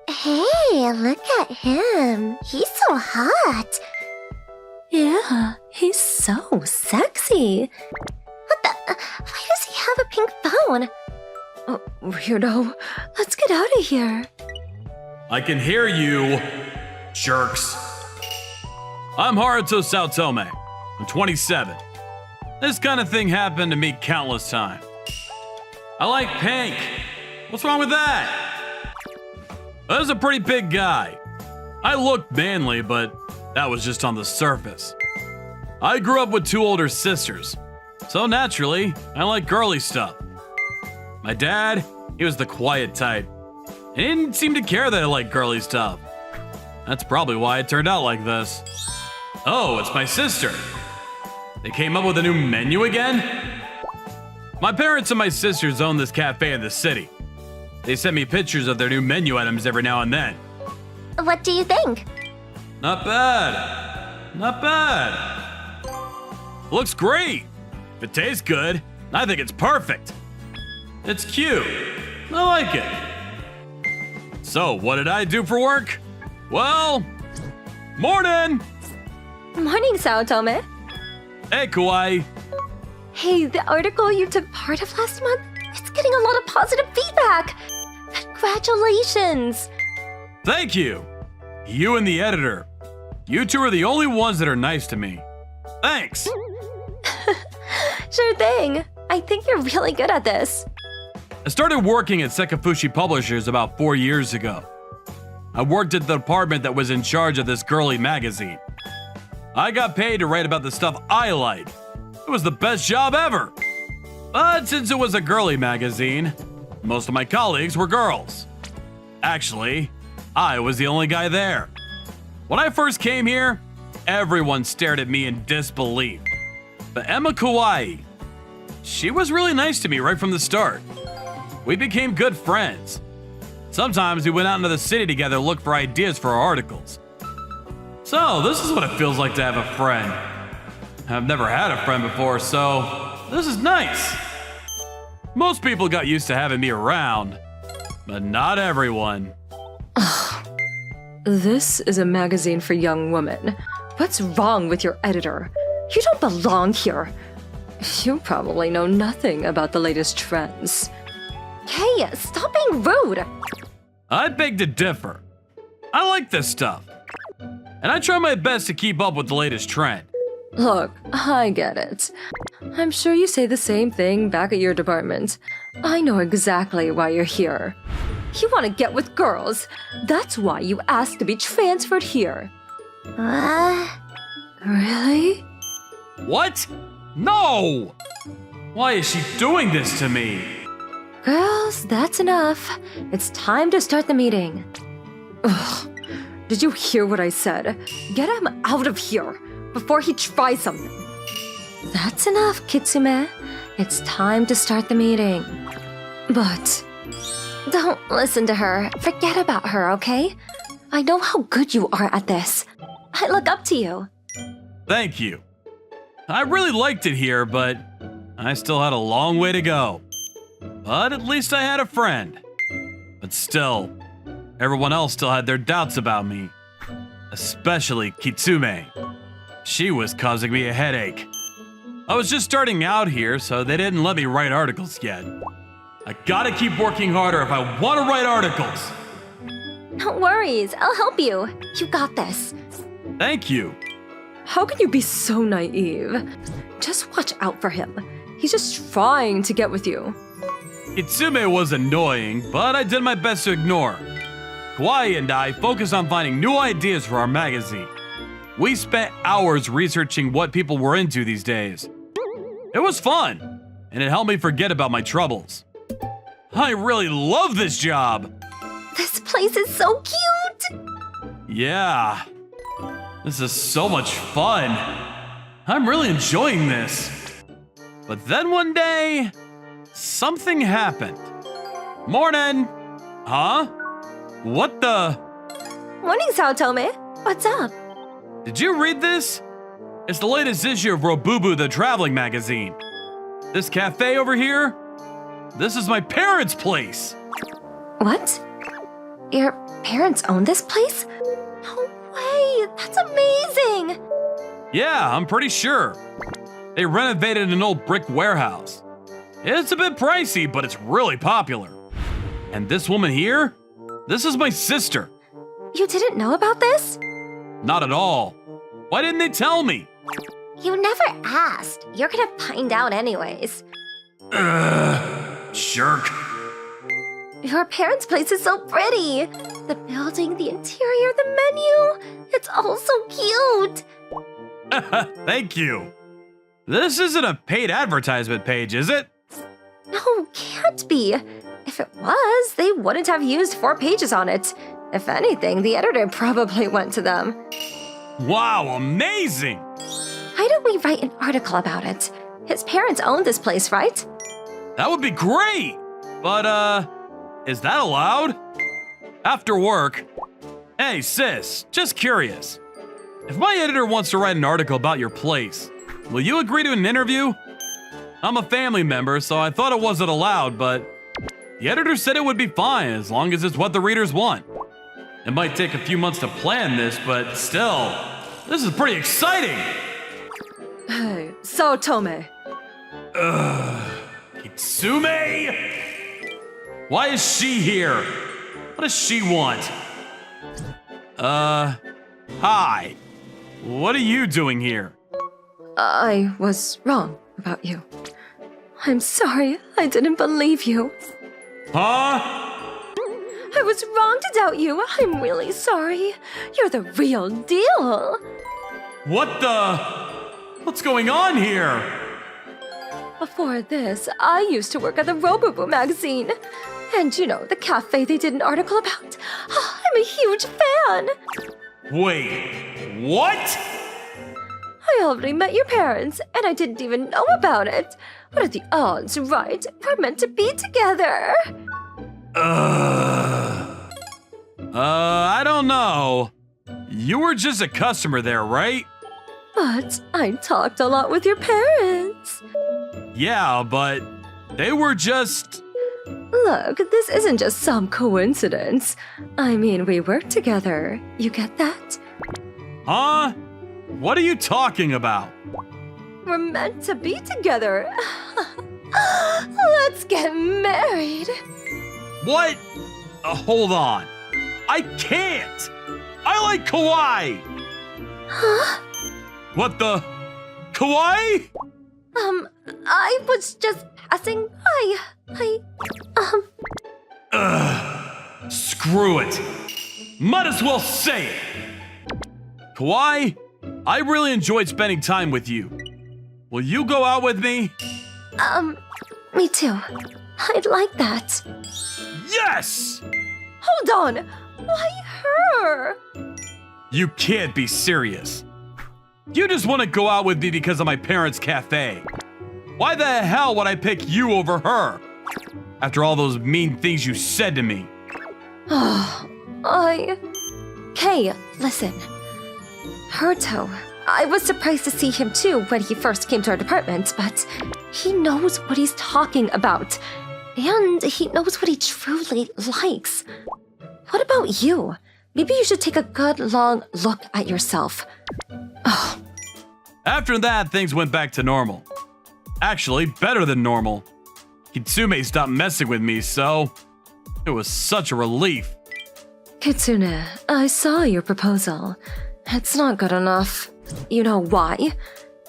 S4: Hey, look at him. He's so hot.
S3: Yeah, he's so sexy.
S4: What the? Why does he have a pink phone?
S3: Oh, weirdo. Let's get out of here.
S1: I can hear you, jerks. I'm Haruto Saotome. I'm 27. This kind of thing happened to me countless times. I like pink. What's wrong with that? I was a pretty big guy. I looked manly, but that was just on the surface. I grew up with 2 older sisters, so naturally, I like girly stuff. My dad, he was the quiet type. He didn't seem to care that I liked girly stuff. That's probably why it turned out like this. Oh, it's my sister. They came up with a new menu again? My parents and my sisters own this cafe in the city. They send me pictures of their new menu items every now and then.
S4: What do you think?
S1: Not bad. Not bad. Looks great. If it tastes good, I think it's perfect. It's cute. I like it. So, what did I do for work? Well, morning!
S2: Morning, Saotome.
S1: Hey, Kawaii.
S2: Hey, the article you took part of last month? It's getting a lot of positive feedback. Congratulations.
S1: Thank you. You and the editor. You two are the only ones that are nice to me. Thanks.
S2: Sure thing. I think you're really good at this.
S1: I started working at Sekafushi Publishers about 4 years ago. I worked at the department that was in charge of this girly magazine. I got paid to write about the stuff I like. It was the best job ever. But since it was a girly magazine, most of my colleagues were girls. Actually, I was the only guy there. When I first came here, everyone stared at me in disbelief. But Emma Kawaii, she was really nice to me right from the start. We became good friends. Sometimes we went out into the city together to look for ideas for our articles. So, this is what it feels like to have a friend. I've never had a friend before, so this is nice. Most people got used to having me around, but not everyone.
S3: This is a magazine for young women. What's wrong with your editor? You don't belong here. You probably know nothing about the latest trends.
S2: Hey, stop being rude!
S1: I beg to differ. I like this stuff. And I try my best to keep up with the latest trend.
S3: Look, I get it. I'm sure you say the same thing back at your department. I know exactly why you're here. You want to get with girls. That's why you asked to be transferred here. Really?
S1: What? No! Why is she doing this to me?
S3: Girls, that's enough. It's time to start the meeting. Ugh. Did you hear what I said? Get him out of here before he tries something. That's enough, Kitsume. It's time to start the meeting. But
S2: Don't listen to her. Forget about her, okay? I know how good you are at this. I look up to you.
S1: Thank you. I really liked it here, but I still had a long way to go. But at least I had a friend. But still, everyone else still had their doubts about me. Especially Kitsume. She was causing me a headache. I was just starting out here, so they didn't let me write articles yet. I gotta keep working harder if I want to write articles.
S2: No worries, I'll help you. You got this.
S1: Thank you.
S3: how can you be so naive? Just watch out for him. He's just trying to get with you.
S1: Itsume was annoying, but I did my best to ignore. Kawaii and I focused on finding new ideas for our magazine. We spent hours researching what people were into these days. It was fun, and it helped me forget about my troubles. I really love this job.
S2: This place is so cute!
S1: Yeah, this is so much fun. I'm really enjoying this. But then one day, something happened. Morning. Huh? What the?
S2: Morning, Saotome. What's up?
S1: Did you read this? It's the latest issue of Robubu, the traveling magazine. This cafe over here? This is my parents' place.
S2: What? Your parents own this place? No way! That's amazing!
S1: Yeah, I'm pretty sure. They renovated an old brick warehouse. It's a bit pricey, but it's really popular. And this woman here? This is my sister.
S2: You didn't know about this?
S1: Not at all. Why didn't they tell me?
S2: You never asked. You're gonna find out anyways.
S1: Jerk.
S2: Your parents' place is so pretty. The building, the interior, the menu. It's all so cute.
S1: Thank you. This isn't a paid advertisement page, is it?
S2: No, can't be. If it was, they wouldn't have used 4 pages on it. If anything, the editor probably went to them.
S1: Wow, amazing!
S2: Why don't we write an article about it? His parents own this place, right?
S1: That would be great! But, is that allowed? After work? Hey, sis, just curious. If my editor wants to write an article about your place, will you agree to an interview? I'm a family member, so I thought it wasn't allowed, but the editor said it would be fine as long as it's what the readers want. It might take a few months to plan this, but still, this is pretty exciting!
S3: Hey, Saotome.
S1: Itsume? Why is she here? What does she want? Hi. What are you doing here?
S3: I was wrong about you. I'm sorry, I didn't believe you.
S1: Huh?
S3: I was wrong to doubt you. I'm really sorry. You're the real deal.
S1: What's going on here?
S3: Before this, I used to work at the Robobo magazine. And you know, the cafe they did an article about? Oh, I'm a huge fan.
S1: Wait, what?
S3: I already met your parents, and I didn't even know about it. What are the odds, right? We're meant to be together.
S1: I don't know. You were just a customer there, right?
S3: But I talked a lot with your parents.
S1: Yeah, but they were just...
S3: Look, this isn't just some coincidence. I mean, we work together. You get that?
S1: Huh? What are you talking about?
S3: We're meant to be together. Let's get married.
S1: What? Hold on. I can't! I like kawaii!
S3: Huh?
S1: What the? Kawaii?
S3: I was just passing by.
S1: Screw it. Might as well say it. Kawaii, I really enjoyed spending time with you. Will you go out with me?
S3: Me too. I'd like that.
S1: Yes!
S3: Hold on. Why her?
S1: You can't be serious. You just want to go out with me because of my parents' cafe. Why the hell would I pick you over her? After all those mean things you said to me.
S3: Kay, listen. Herto. I was surprised to see him too when he first came to our department, but he knows what he's talking about. And he knows what he truly likes. What about you? Maybe you should take a good long look at yourself.
S1: After that, things went back to normal. Actually, better than normal. Kitsume stopped messing with me, so it was such a relief.
S3: Kitsune, I saw your proposal. It's not good enough. You know why?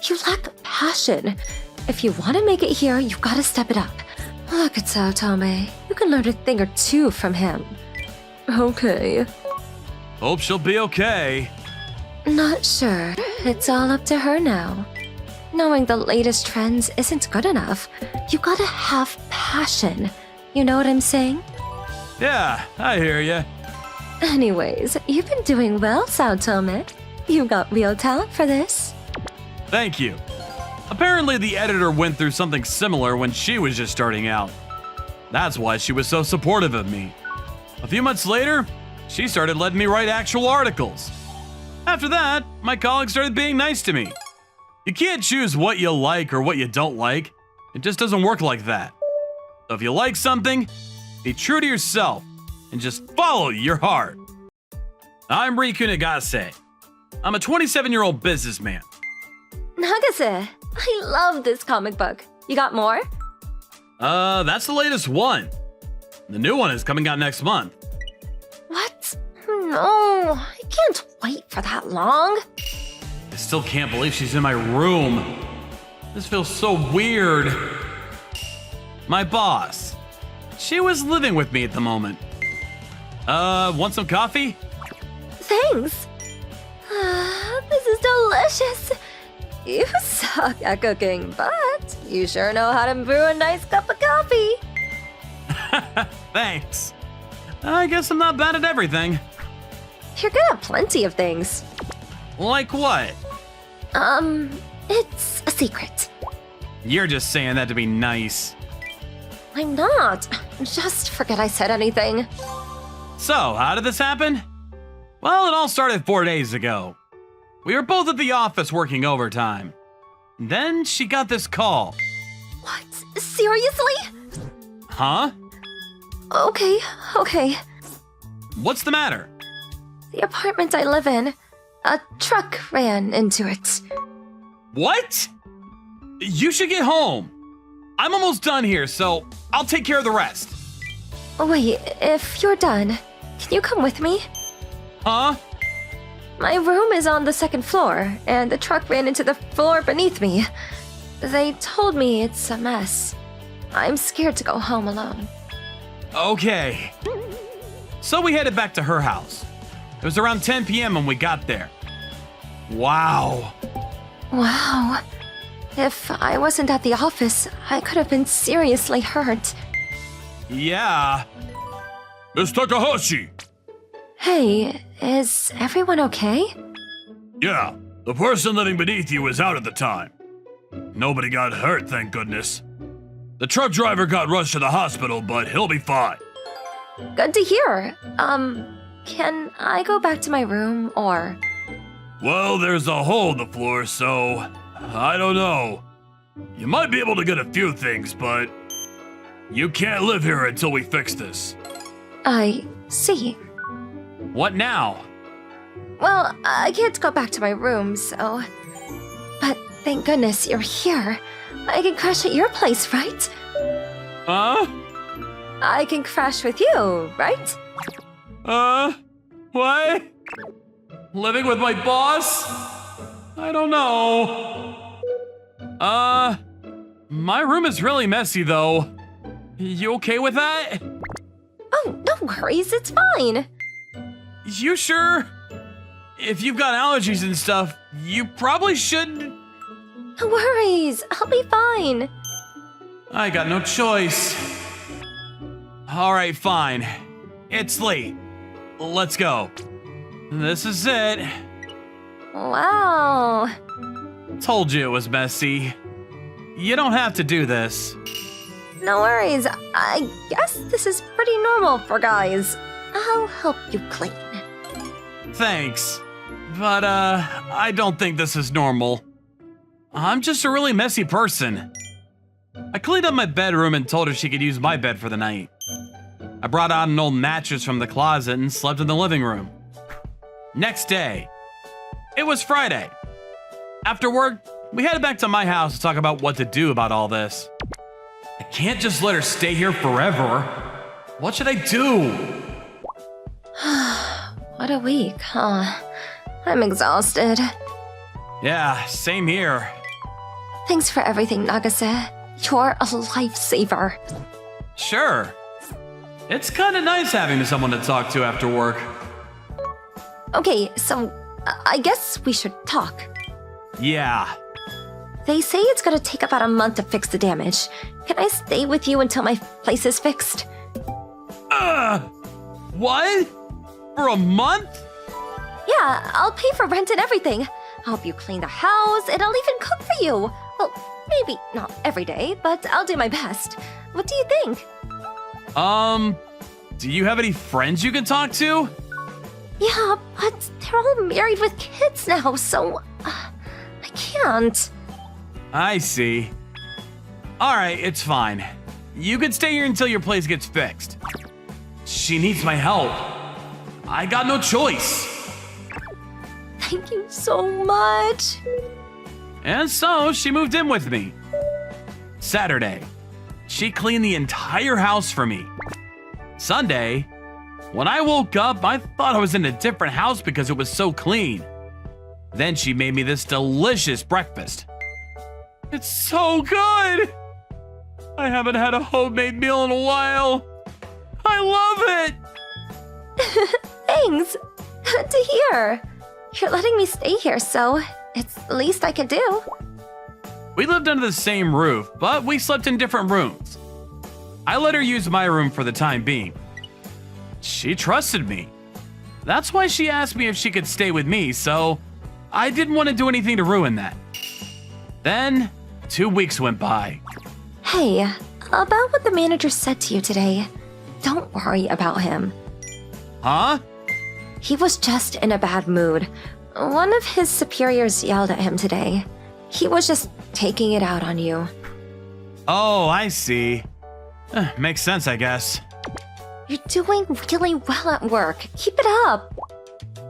S3: You lack passion. If you want to make it here, you gotta step it up. Look at Saotome. You can learn a thing or two from him. Okay.
S1: Hope she'll be okay.
S3: Not sure. It's all up to her now. Knowing the latest trends isn't good enough. You gotta have passion. You know what I'm saying?
S1: Yeah, I hear ya.
S3: Anyways, you've been doing well, Saotome. You got real talent for this.
S1: Thank you. Apparently, the editor went through something similar when she was just starting out. That's why she was so supportive of me. A few months later, she started letting me write actual articles. After that, my colleagues started being nice to me. You can't choose what you like or what you don't like. It just doesn't work like that. So if you like something, be true to yourself and just follow your heart. I'm Riku Nagase. I'm a 27-year-old businessman.
S3: Nagase, I love this comic book. You got more?
S1: That's the latest one. The new one is coming out next month.
S3: What? No, I can't wait for that long.
S1: I still can't believe she's in my room. This feels so weird. My boss. She was living with me at the moment. Want some coffee?
S3: Thanks. This is delicious. You suck at cooking, but you sure know how to brew a nice cup of coffee.
S1: Thanks. I guess I'm not bad at everything.
S3: You're good at plenty of things.
S1: Like what?
S3: It's a secret.
S1: You're just saying that to be nice.
S3: I'm not. Just forget I said anything.
S1: So, how did this happen? Well, it all started 4 days ago. We were both at the office working overtime. Then she got this call.
S3: What? Seriously?
S1: Huh?
S3: Okay.
S1: What's the matter?
S3: The apartment I live in, a truck ran into it.
S1: What? You should get home. I'm almost done here, so I'll take care of the rest.
S3: Wait, if you're done, can you come with me?
S1: Huh?
S3: My room is on the second floor, and the truck ran into the floor beneath me. They told me it's a mess. I'm scared to go home alone.
S1: Okay. So we headed back to her house. It was around 10 p.m. when we got there. Wow.
S3: Wow. If I wasn't at the office, I could have been seriously hurt.
S1: Yeah. Miss Takahashi.
S3: Hey, is everyone okay?
S1: Yeah, the person living beneath you was out at the time. Nobody got hurt, thank goodness. The truck driver got rushed to the hospital, but he'll be fine.
S3: Good to hear. Can I go back to my room, or?
S1: Well, there's a hole in the floor, so I don't know. You might be able to get a few things, but you can't live here until we fix this.
S3: I see.
S1: What now?
S3: Well, I can't go back to my room, so... But thank goodness you're here. I can crash at your place, right?
S1: Huh?
S3: I can crash with you, right?
S1: What? Living with my boss? I don't know. My room is really messy though. You okay with that?
S3: Oh, no worries, it's fine.
S1: You sure? If you've got allergies and stuff, you probably shouldn't.
S3: No worries, I'll be fine.
S1: I got no choice. Alright, fine. It's late. Let's go. This is it.
S3: Wow.
S1: Told you it was messy. You don't have to do this.
S3: No worries, I guess this is pretty normal for guys. I'll help you clean.
S1: Thanks. But, I don't think this is normal. I'm just a really messy person. I cleaned up my bedroom and told her she could use my bed for the night. I brought out an old mattress from the closet and slept in the living room. Next day, it was Friday. After work, we headed back to my house to talk about what to do about all this. I can't just let her stay here forever. What should I do?
S3: What a week, huh? I'm exhausted.
S1: Yeah, same here.
S3: Thanks for everything, Nagase. You're a lifesaver.
S1: Sure. It's kind of nice having someone to talk to after work.
S3: Okay, so I guess we should talk.
S1: Yeah.
S3: They say it's gonna take about a month to fix the damage. Can I stay with you until my place is fixed?
S1: What? For a month?
S3: Yeah, I'll pay for rent and everything. I'll help you clean the house, and I'll even cook for you. Well, maybe not every day, but I'll do my best. What do you think?
S1: Do you have any friends you can talk to?
S3: Yeah, but they're all married with kids now, so I can't.
S1: I see. Alright, it's fine. You can stay here until your place gets fixed. She needs my help. I got no choice.
S3: Thank you so much.
S1: And so she moved in with me. Saturday, she cleaned the entire house for me. Sunday, when I woke up, I thought I was in a different house because it was so clean. Then she made me this delicious breakfast. It's so good! I haven't had a homemade meal in a while. I love it!
S3: Thanks. Good to hear. You're letting me stay here, so it's the least I can do.
S1: We lived under the same roof, but we slept in different rooms. I let her use my room for the time being. She trusted me. That's why she asked me if she could stay with me, so I didn't want to do anything to ruin that. Then, 2 weeks went by.
S3: Hey, about what the manager said to you today. Don't worry about him.
S1: Huh?
S3: He was just in a bad mood. One of his superiors yelled at him today. He was just taking it out on you.
S1: Oh, I see. Makes sense, I guess.
S3: You're doing really well at work. Keep it up.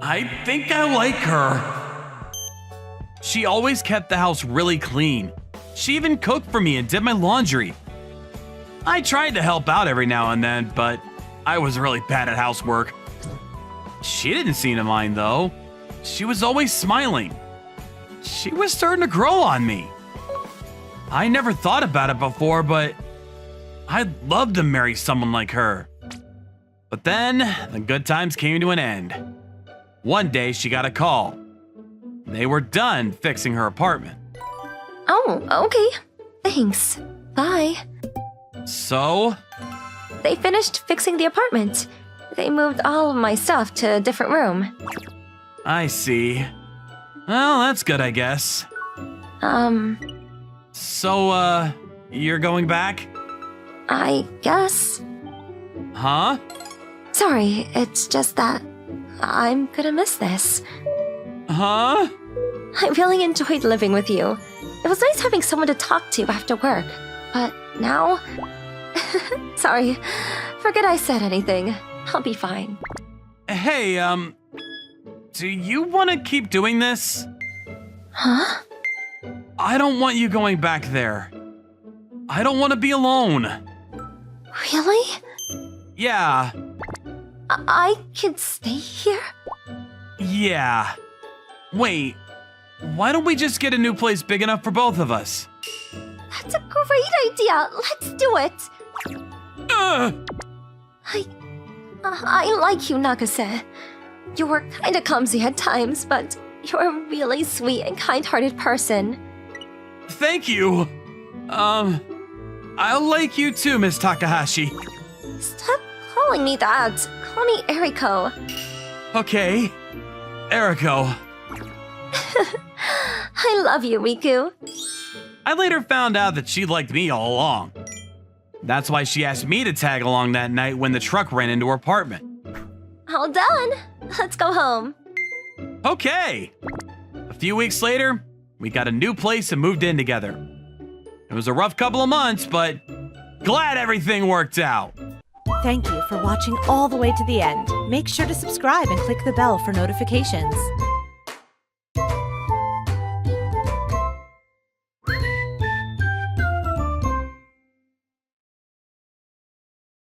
S1: I think I like her. She always kept the house really clean. She even cooked for me and did my laundry. I tried to help out every now and then, but I was really bad at housework. She didn't seem to mind, though. She was always smiling. She was starting to grow on me. I never thought about it before, but I'd love to marry someone like her. But then, the good times came to an end. One day, she got a call. They were done fixing her apartment.
S3: Oh, okay. Thanks. Bye.
S1: So?
S3: They finished fixing the apartment. They moved all of my stuff to a different room.
S1: I see. Well, that's good, I guess. So, you're going back?
S3: I guess.
S1: Huh?
S3: Sorry, it's just that I'm gonna miss this.
S1: Huh?
S3: I really enjoyed living with you. It was nice having someone to talk to after work. But now... Sorry, forget I said anything. I'll be fine.
S1: Hey, do you want to keep doing this?
S3: Huh?
S1: I don't want you going back there. I don't want to be alone.
S3: Really?
S1: Yeah,
S3: I could stay here?
S1: yeah. Wait, why don't we just get a new place big enough for both of us?
S3: That's a great idea. Let's do it.
S1: Ugh!
S3: I like you, Nagase. You're kinda clumsy at times, but you're a really sweet and kind-hearted person.
S1: Thank you. I like you too, Miss Takahashi.
S3: Stop calling me that. Call me Eriko.
S1: Okay, Eriko.
S3: I love you, Riku.
S1: I later found out that she liked me all along. That's why she asked me to tag along that night when the truck ran into her apartment.
S3: All done. Let's go home.
S1: Okay. A few weeks later, we got a new place and moved in together. It was a rough couple of months, but glad everything worked out.
S5: Thank you for watching all the way to the end. Make sure to subscribe and click the bell for notifications.